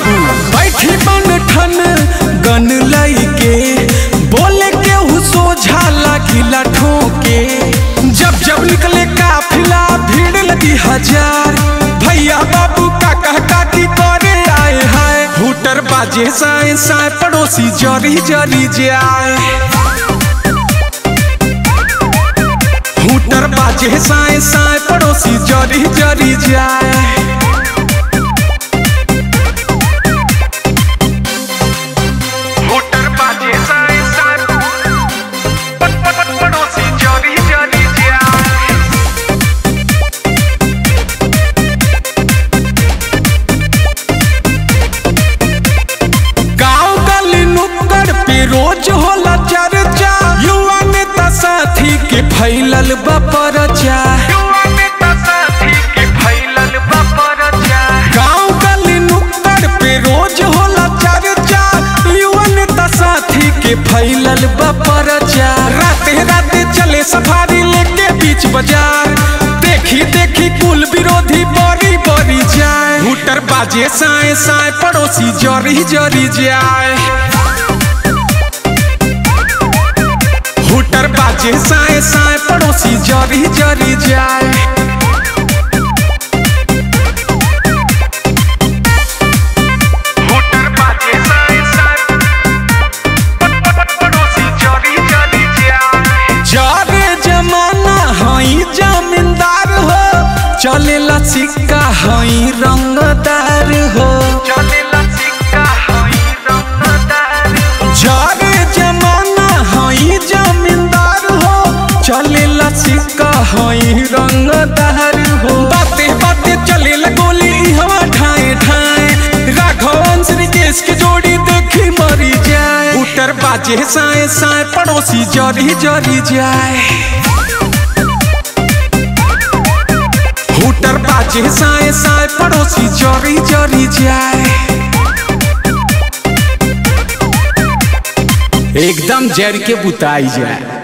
बाबू बैठी बन ठन गन लइके बोले के सोझा लागिला ठोके। जब जब निकले काफिला भीड़ लगी हजार, भैया बाबू काका काकी करे आए हाय। हुटर बाजे साए साए पड़ोसी जरी जरी जाए। हुटर बाजे साए साए पड़ोसी जरी जरी जाए। रोज होला चर्चा युवा नेता साथी के फैलल बपरचा। गाँव गली नुक्कड़ पे रोज होला चर्चा युवा नेता साथी के फैलल बपरचा। राते राते चले सफारी लेके बीच बाजार, देखी देखी कुल विरोधी बड़ी बड़ी जाए। हुटर बाजे साए साए पड़ोसी जरी जरी जाए। हुटर बाजे साए साए पड़ोसी जरी जरी जाए। हुटर बाजे साए साए पड़ोसी जरी जरी जाए। जारे जमाना हई जमींदार हो, चलेला सिक्का हई रंगदार हो। चलेला सिक्का हई रंगदार। जारे जमाना हई जमींदार हो, चलेला सिक्का हई रंगदार हो। बाते बाते चलेला गोली हवा ठाए ठाए, राघवंश रिकेश की जोड़ी देखी मरी जाए। हुटर बाजे साए साए पड़ोसी जरी जरी जाए। हुटर बाजे साए साए पड़ोसी जरी जरी जाए। एकदम जर के बुताई जाए।